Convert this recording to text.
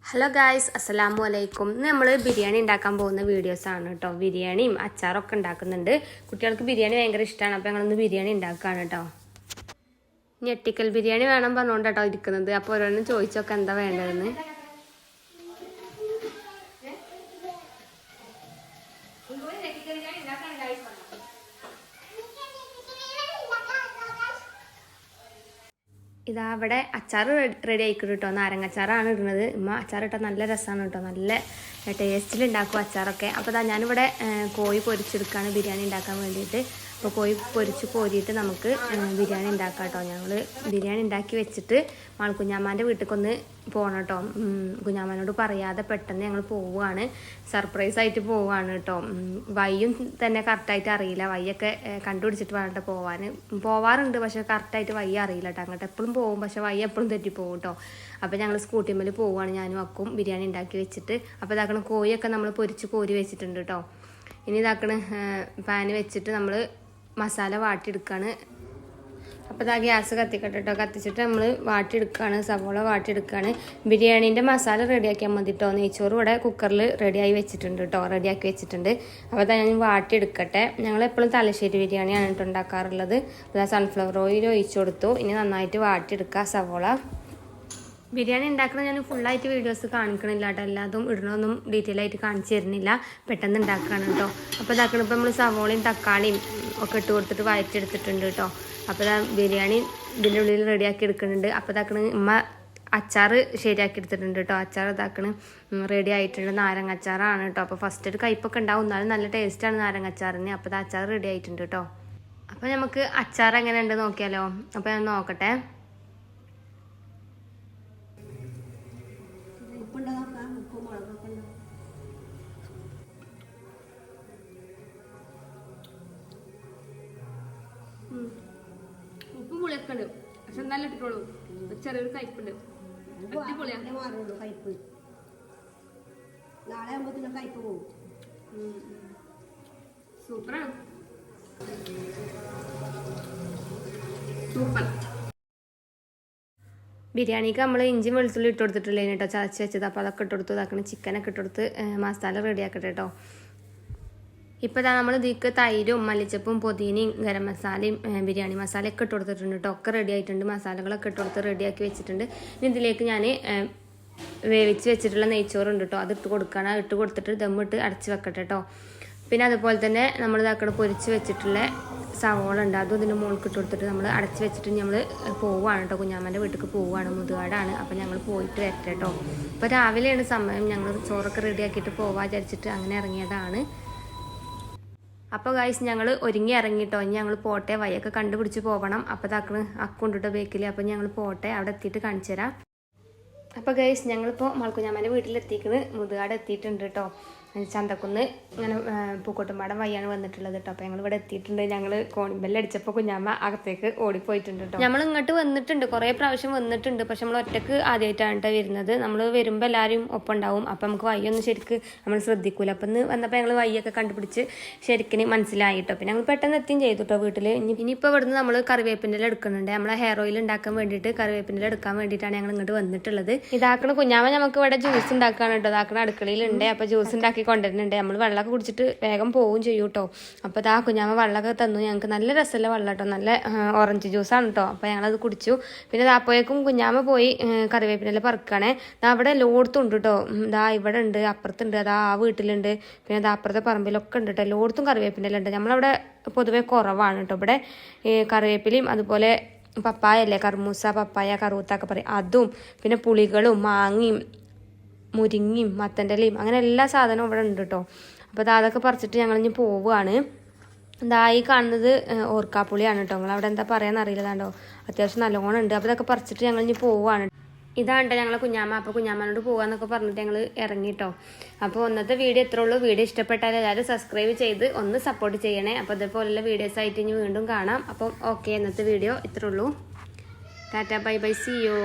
Hello guys, അസ്സലാമു അലൈക്കും. നമ്മൾ ബിരിയാണി ഉണ്ടാക്കാൻ പോകുന്ന വീഡിയോസാണ് കേട്ടോ. ബിരിയാണിയും അച്ചാറൊക്കെ ഉണ്ടാക്കുന്നുണ്ട്. കുട്ടികൾക്ക് ബിരിയാണി ഭയങ്കര ഇഷ്ടമാണ്. അപ്പോൾ ഞങ്ങളൊന്ന് ബിരിയാണി ഉണ്ടാക്കുകയാണ് കേട്ടോ. ഞെട്ടിക്കൽ ബിരിയാണി വേണം പറഞ്ഞുകൊണ്ട് കേട്ടോ ഇരിക്കുന്നത്. അപ്പോൾ ഓരോന്നും ചോദിച്ചൊക്കെ എന്താ വേണ്ടതെന്ന്. ഇതാ അവിടെ അച്ചാർ റെഡി ആയിക്കിട്ട് കേട്ടോ. നാരങ്ങച്ചാറാണ് ഇടുന്നത്. അച്ചാർ ഇട്ടാൽ നല്ല രസമാണ് കേട്ടോ. നല്ല ടേസ്റ്റിൽ ഉണ്ടാക്കും അച്ചാറൊക്കെ. അപ്പോൾ ഇതാ ഞാനിവിടെ കോഴി പൊരിച്ചെടുക്കുകയാണ് ബിരിയാണി ഉണ്ടാക്കാൻ വേണ്ടിയിട്ട്. അപ്പോൾ കോഴി പൊരിച്ച് കോരിയിട്ട് നമുക്ക് ബിരിയാണി ഉണ്ടാക്കാം കേട്ടോ. ഞങ്ങൾ ബിരിയാണി ഉണ്ടാക്കി വെച്ചിട്ട് കുഞ്ഞാമ്മാൻ്റെ വീട്ടിലേക്കൊന്ന് പോകണം കേട്ടോ. കുഞ്ഞാമ്മനോട് പറയാതെ പെട്ടെന്ന് ഞങ്ങൾ പോവുകയാണ്. സർപ്രൈസ് ആയിട്ട് പോവുകയാണ് കേട്ടോ. വയ്യും തന്നെ കറക്റ്റായിട്ട് അറിയില്ല. വയ്യൊക്കെ കണ്ടുപിടിച്ചിട്ട് വേണം കേട്ടോ പോവാറുണ്ട്. പക്ഷേ കറക്റ്റായിട്ട് വയ്യ അറിയില്ല കേട്ടോ. അങ്ങോട്ട് എപ്പോഴും പോകും, പക്ഷേ വയ്യ എപ്പോഴും തെറ്റിപ്പോകും കേട്ടോ. അപ്പോൾ ഞങ്ങൾ സ്കൂട്ടിമ്മൽ പോവുകയാണ്. ഞാനും അക്കും ബിരിയാണി ഉണ്ടാക്കി വെച്ചിട്ട്. അപ്പോൾ ഇതാക്കണ കോഴിയൊക്കെ നമ്മൾ പൊരിച്ച് കോരി വെച്ചിട്ടുണ്ട് കേട്ടോ. ഇനി ഇതാക്കണ പാന് വെച്ചിട്ട് നമ്മൾ മസാല വാട്ടിയെടുക്കുകയാണ്. അപ്പോൾ ഇതാ ഗ്യാസ് കത്തിക്കട്ടെ കേട്ടോ. കത്തിച്ചിട്ട് നമ്മൾ വാട്ടിയെടുക്കുകയാണ്. സവോള വാട്ടിയെടുക്കുകയാണ്. ബിരിയാണീൻ്റെ മസാല റെഡിയാക്കിയാൽ മതി കേട്ടോ. നെയ്ച്ചോറ് ഇവിടെ കുക്കറിൽ റെഡിയാക്കി വെച്ചിട്ടുണ്ട്. അപ്പോൾ അതാ ഞാൻ വാട്ടിയെടുക്കട്ടെ. ഞങ്ങളെപ്പോഴും തലശ്ശേരി ബിരിയാണിയാണ് കേട്ടോ ഉണ്ടാക്കാറുള്ളത്. അതാ സൺഫ്ലവർ ഓയിൽ ഒഴിച്ചു കൊടുത്തു. ഇനി നന്നായിട്ട് വാട്ടിയെടുക്കുക സവോള. ബിരിയാണി ഉണ്ടാക്കുന്നത് ഞാൻ ഫുള്ളായിട്ട് വീഡിയോസ് കാണിക്കണില്ല കേട്ടോ. എല്ലാതും ഇടണമൊന്നും ഡീറ്റെയിൽ ആയിട്ട് കാണിച്ചു തരുന്നില്ല. പെട്ടെന്ന് ഉണ്ടാക്കുകയാണ് കേട്ടോ. അപ്പോൾ ഇതാക്കണം. ഇപ്പോൾ നമ്മൾ സവോളയും തക്കാളിയും ഒക്കെ ഇട്ട് കൊടുത്തിട്ട് വഴറ്റിയെടുത്തിട്ടുണ്ട് കേട്ടോ. അപ്പോൾ ബിരിയാണി ഇതിൻ്റെ ഉള്ളിൽ റെഡിയാക്കി എടുക്കുന്നുണ്ട്. അപ്പോൾ ഇതാക്കണ അച്ചാർ ശരിയാക്കി എടുത്തിട്ടുണ്ട് കേട്ടോ. അച്ചാർ ഇതാക്കണ റെഡി ആയിട്ടുണ്ട്. നാരങ്ങ അച്ചാറാണ് കേട്ടോ. അപ്പോൾ ഫസ്റ്റ് ഒരു കയ്പ്പൊക്കെ ഉണ്ടാവും, എന്നാലും നല്ല ടേസ്റ്റാണ് നാരങ്ങ അച്ചാറിന്. അപ്പോൾ ഇത് അച്ചാർ റെഡി ആയിട്ടുണ്ട് കേട്ടോ. അപ്പോൾ നമുക്ക് അച്ചാർ എങ്ങനെ ഉണ്ട് നോക്കിയാലോ. അപ്പോൾ ഞാൻ നോക്കട്ടെ. ഉപ്പും പുളിയൊക്കെ ഉണ്ട്, പക്ഷെ നല്ല ഇട്ടിട്ടുള്ളൂ. ചെറിയൊരു കയ്പുണ്ട്. കയ്പ് നാളെ ആകുമ്പോഴത്തേനും കയ്പ് പോകും. സൂപ്പറാണ്, സൂപ്പർ. ബിരിയാണിക്ക് നമ്മൾ ഇഞ്ചി വെളുത്തുള്ളി ഇട്ട് കൊടുത്തിട്ടില്ലേ കേട്ടോ, ചതച്ച് വെച്ചത്. അപ്പോൾ അതൊക്കെ ഇട്ട് കൊടുത്തു. ഇതാക്കണം ചിക്കനൊക്കെ ഇട്ട് കൊടുത്ത് മസാല റെഡിയാക്കട്ടെ കേട്ടോ. ഇപ്പോൾ ഇതാ നമ്മൾ ഇതിക്ക് തൈരും മല്ലിച്ചപ്പും പുതിനയും ഗരം മസാലയും ബിരിയാണി മസാലയൊക്കെ ഇട്ട് കൊടുത്തിട്ടുണ്ട് കേട്ടോ. ഒക്കെ റെഡി ആയിട്ടുണ്ട്. മസാലകളൊക്കെ ഇട്ട് കൊടുത്ത് റെഡിയാക്കി വെച്ചിട്ടുണ്ട്. ഇനി ഇതിലേക്ക് ഞാൻ വേവിച്ച് വെച്ചിട്ടുള്ള നെയ്ച്ചോറുണ്ട് കേട്ടോ. അത് ഇട്ട് കൊടുക്കുകയാണ്. ഇട്ട് കൊടുത്തിട്ട് ദമ്മിട്ട് അടച്ച് വെക്കട്ടെ കേട്ടോ. പിന്നെ അതുപോലെ തന്നെ നമ്മൾ ഇതാക്കണ പൊരിച്ച് വെച്ചിട്ടുള്ള സവോള ഉണ്ട്, അതും ഇതിൻ്റെ മുകളിൽ ഇട്ട് കൊടുത്തിട്ട് നമ്മൾ അടച്ച് വെച്ചിട്ട് നമ്മൾ പോവുകയാണ് കേട്ടോ. കുഞ്ഞാമ്മൻ്റെ വീട്ടിലേക്ക് പോവുകയാണ്. മുതുകാടാണ്. അപ്പോൾ ഞങ്ങൾ പോയിട്ട് വരട്ടെ കേട്ടോ. ഇപ്പോൾ രാവിലെയാണ് സമയം. ഞങ്ങൾ ചോറൊക്കെ റെഡിയാക്കിയിട്ട് പോവാൻ വിചാരിച്ചിട്ട് അങ്ങനെ ഇറങ്ങിയതാണ്. അപ്പോൾ ഗൈസ് ഞങ്ങൾ ഒരുങ്ങി ഇറങ്ങിട്ടോ. ഇനി ഞങ്ങൾ പോട്ടെ, വയ്യൊക്കെ കണ്ടുപിടിച്ച് പോകണം. അപ്പോൾ ഇതാക്കണ് അക്കുണ്ടിട്ടോ ബേക്കിൽ. അപ്പോൾ ഞങ്ങൾ പോട്ടെ, അവിടെ എത്തിയിട്ട് കാണിച്ചു തരാം. അപ്പോൾ ഗൈസ് ഞങ്ങളിപ്പോൾ കുഞ്ഞാമ്മൻ്റെ വീട്ടിലെത്തിക്കണ്. മുതുകാട് എത്തിയിട്ടുണ്ട് കേട്ടോ. ചന്തക്കുന്ന് ഇങ്ങനെ പൂക്കോട്ടുംപാടം വയ്യാണ് വന്നിട്ടുള്ളത് കേട്ടോ. അപ്പോൾ ഞങ്ങൾ ഇവിടെ എത്തിയിട്ടുണ്ട്. ഞങ്ങൾ കോണിമ്പല്ലടിച്ചപ്പോൾ കുഞ്ഞാമ്മ അകത്തേക്ക് ഓടിപ്പോയിട്ടുണ്ട് കേട്ടോ. നമ്മൾ ഇങ്ങോട്ട് വന്നിട്ടുണ്ട്, കുറേ പ്രാവശ്യം വന്നിട്ടുണ്ട്. പക്ഷെ നമ്മൾ ഒറ്റക്ക് ആദ്യമായിട്ടാണ് കേട്ടോ വരുന്നത്. നമ്മൾ വരുമ്പോൾ എല്ലാവരും ഒപ്പം ഉണ്ടാവും. അപ്പം നമുക്ക് വയ്യൊന്നും ശരിക്ക് നമ്മൾ ശ്രദ്ധിക്കൂല. അപ്പം ഇന്ന് വന്നപ്പോൾ ഞങ്ങൾ വയ്യൊക്കെ കണ്ടുപിടിച്ച് ശരിക്കും മനസ്സിലായി കേട്ടോ. പിന്നെ ഞങ്ങൾ പെട്ടെന്ന് എത്തിയും ചെയ്തു കേട്ടോ വീട്ടിൽ. ഇനിയിപ്പോൾ ഇവിടുന്ന് നമ്മൾ കറിവേപ്പിൻ്റെ എടുക്കുന്നുണ്ട്. നമ്മളെ ഹെയർ ഓയിൽ ഉണ്ടാക്കാൻ വേണ്ടിയിട്ട് കറിവേപ്പിൻ്റെ എടുക്കാൻ വേണ്ടിയിട്ടാണ് ഞങ്ങൾ ഇങ്ങോട്ട് വന്നിട്ടുള്ളത്. ഇതാക്കണ കുഞ്ഞാമ്മ നമുക്ക് ഇവിടെ ജ്യൂസ് ഉണ്ടാക്കുകയാണ് കേട്ടോ. ഇതാക്കണ അടുക്കളയിലുണ്ട്. അപ്പോൾ ജ്യൂസ് ഉണ്ടാക്കി കൊണ്ടുവരുന്നുണ്ട്. നമ്മൾ വെള്ളമൊക്കെ കുടിച്ചിട്ട് വേഗം പോവും ചെയ്യും കേട്ടോ. അപ്പോൾ ഇതാ കുഞ്ഞാമ്മ വെള്ളമൊക്കെ തന്നു ഞങ്ങൾക്ക്. നല്ല രസമല്ല വെള്ളം കേട്ടോ. നല്ല ഓറഞ്ച് ജ്യൂസാണ് കേട്ടോ. അപ്പോൾ ഞങ്ങളത് കുടിച്ചു. പിന്നെ അപ്പോഴേക്കും കുഞ്ഞാമ്മ പോയി കറിവേപ്പിനെല്ലാം പറിക്കുകയാണേ. അവിടെ എല്ലായിടത്തും ഉണ്ട് കേട്ടോ. ഇതാ ഇവിടെ ഉണ്ട്, അപ്പുറത്തുണ്ട്, അതാ ആ വീട്ടിലുണ്ട്, പിന്നെ അത് അപ്പുറത്തെ പറമ്പിലൊക്കെ ഉണ്ട് കേട്ടോ. എല്ലായിടത്തും കറിവേപ്പിനെല്ലാം ഉണ്ട്. നമ്മളവിടെ പൊതുവെ കുറവാണ് കേട്ടോ. ഇവിടെ കറിവേപ്പിലയും അതുപോലെ പപ്പായ അല്ലേ, കർമൂസ, പപ്പായ, കറുത്തൊക്കെ പറയും, അതും പിന്നെ പുളികളും മാങ്ങയും മുരിങ്ങയും മത്തൻ്റെലയും അങ്ങനെ എല്ലാ സാധനവും ഇവിടെ ഉണ്ട് കേട്ടോ. അപ്പോൾ അതൊക്കെ പറിച്ചിട്ട് ഞങ്ങളിഞ്ഞ് പോവുകയാണ്. ഈ കാണുന്നത് ഓർക്കാപ്പുളിയാണ് കേട്ടോ. നിങ്ങൾ അവിടെ എന്താ പറയാന്ന് അറിയില്ല. കണ്ടോ അത്യാവശ്യം നല്ലോണം ഉണ്ട്. അപ്പോൾ ഇതൊക്കെ പറിച്ചിട്ട് ഞങ്ങളിഞ്ഞ് പോവുകയാണ്. ഇതാണ് ഞങ്ങളെ കുഞ്ഞാമ്മ. അപ്പോൾ കുഞ്ഞാമ്മനോട് പോകാമെന്നൊക്കെ പറഞ്ഞിട്ട് ഞങ്ങൾ ഇറങ്ങി കേട്ടോ. അപ്പോൾ ഇന്നത്തെ വീഡിയോ ഇത്രേ ഉള്ളൂ. വീഡിയോ ഇഷ്ടപ്പെട്ടാൽ എല്ലാവരും സബ്സ്ക്രൈബ് ചെയ്ത് ഒന്ന് സപ്പോർട്ട് ചെയ്യണേ. അപ്പോൾ ഇതേപോലെയുള്ള വീഡിയോസ് ആയിട്ട് ഇനി വീണ്ടും കാണാം. അപ്പം ഓക്കെ, ഇന്നത്തെ വീഡിയോ ഇത്രേ ഉള്ളൂ. Tata, bye bye, see U.